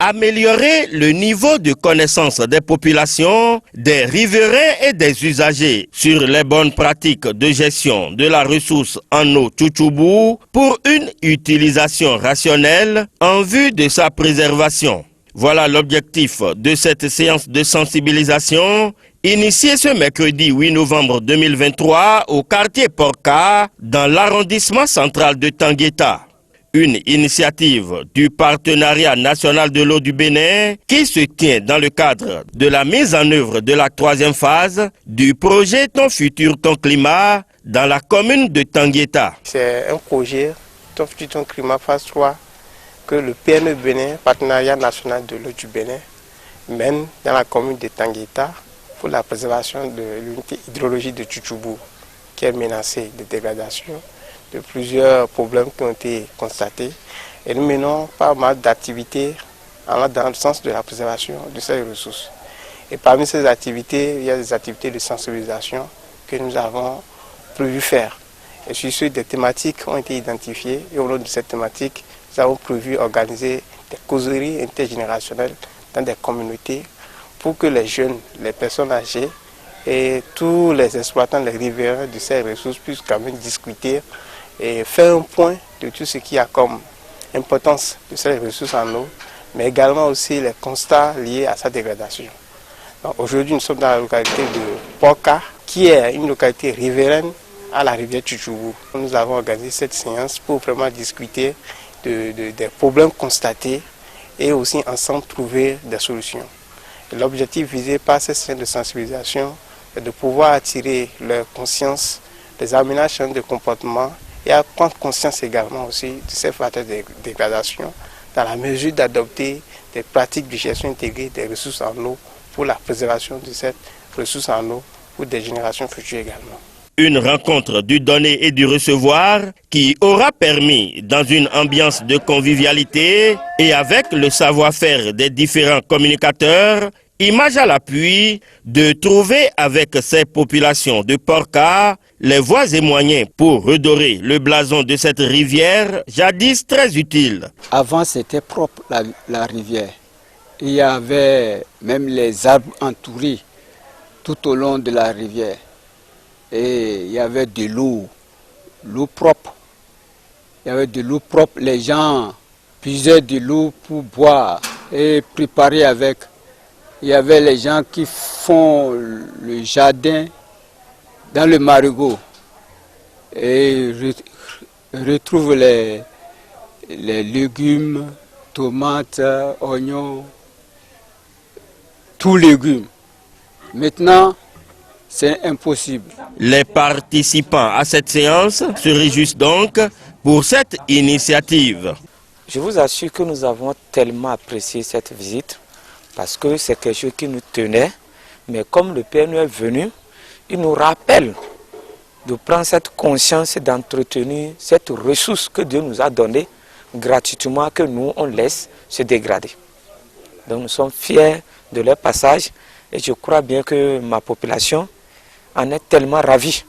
améliorer le niveau de connaissance des populations, des riverains et des usagers sur les bonnes pratiques de gestion de la ressource en eau Tchoutchoubou pour une utilisation rationnelle en vue de sa préservation. Voilà l'objectif de cette séance de sensibilisation initiée ce mercredi 8 novembre 2023 au quartier Porka dans l'arrondissement central de Tangueta. Une initiative du Partenariat national de l'eau du Bénin qui se tient dans le cadre de la mise en œuvre de la 3e phase du projet Ton futur, ton climat dans la commune de Tangueta. C'est un projet Ton futur, ton climat phase 3 que le PNE Bénin, Partenariat national de l'eau du Bénin, mène dans la commune de Tangueta pour la préservation de l'unité hydrologique de Tchoutchoubou qui est menacée de dégradation, de plusieurs problèmes qui ont été constatés. Et nous menons pas mal d'activités dans le sens de la préservation de ces ressources. Et parmi ces activités, il y a des activités de sensibilisation que nous avons prévu faire. Et sur ce, des thématiques ont été identifiées. Et au long de cette thématique, nous avons prévu organiser des causeries intergénérationnelles dans des communautés pour que les jeunes, les personnes âgées et tous les exploitants, les riverains de ces ressources puissent quand même discuter et faire un point de tout ce qui a comme importance de ces ressources en eau, mais également aussi les constats liés à sa dégradation. Aujourd'hui, nous sommes dans la localité de Porka, qui est une localité riveraine à la rivière Tchoutchoubou. Nous avons organisé cette séance pour vraiment discuter des problèmes constatés et aussi ensemble trouver des solutions. L'objectif visé par cette séance de sensibilisation est de pouvoir attirer leur conscience des aménagements de comportement et à prendre conscience également aussi de ces facteurs de dégradation dans la mesure d'adopter des pratiques de gestion intégrée des ressources en eau pour la préservation de cette ressource en eau pour des générations futures également. Une rencontre du donner et du recevoir qui aura permis, dans une ambiance de convivialité et avec le savoir-faire des différents communicateurs, image à l'appui, de trouver avec ces populations de Porka les voies et moyens pour redorer le blason de cette rivière, jadis très utile. Avant, c'était propre la rivière. Il y avait même les arbres entourés tout au long de la rivière. Et il y avait de l'eau propre. Il y avait de l'eau propre. Les gens puisaient de l'eau pour boire et préparer avec. Il y avait les gens qui font le jardin dans le marigot et retrouvent les légumes, tomates, oignons, tous légumes. Maintenant, c'est impossible. Les participants à cette séance se réjouissent donc pour cette initiative. Je vous assure que nous avons tellement apprécié cette visite parce que c'est quelque chose qui nous tenait. Mais comme le PNU est venu, il nous rappelle de prendre cette conscience et d'entretenir cette ressource que Dieu nous a donnée gratuitement, que nous, on laisse se dégrader. Donc nous sommes fiers de leur passage et je crois bien que ma population en est tellement ravie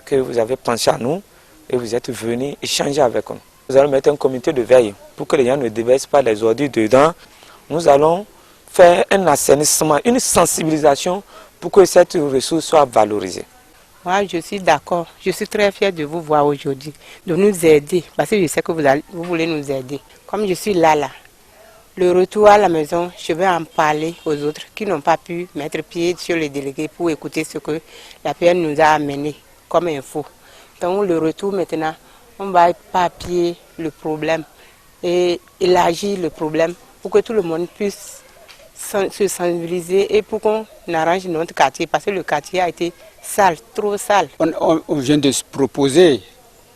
que vous avez pensé à nous et vous êtes venus échanger avec nous. Nous allons mettre un comité de veille pour que les gens ne déversent pas les ordures dedans. Nous allons faire un assainissement, une sensibilisation pour que cette ressource soit valorisée. Moi, je suis d'accord. Je suis très fière de vous voir aujourd'hui, de nous aider, parce que je sais que vous voulez nous aider. Comme je suis là, le retour à la maison, je vais en parler aux autres qui n'ont pas pu mettre pied sur les délégués pour écouter ce que la PN nous a amené comme info. Donc le retour maintenant, on va éparpiller le problème et élargir le problème pour que tout le monde puisse se sensibiliser et pour qu'on arrange notre quartier parce que le quartier a été sale, trop sale. On vient de se proposer,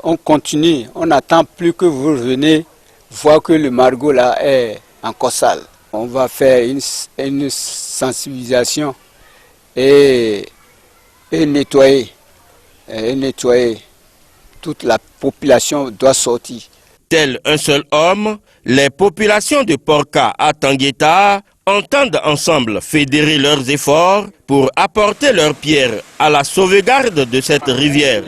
on continue, on n'attend plus que vous revenez voir que le marigot là est encore sale. On va faire une sensibilisation et nettoyer. Toute la population doit sortir. Tel un seul homme, les populations de Porka à Tangueta entendent ensemble fédérer leurs efforts pour apporter leur pierre à la sauvegarde de cette rivière.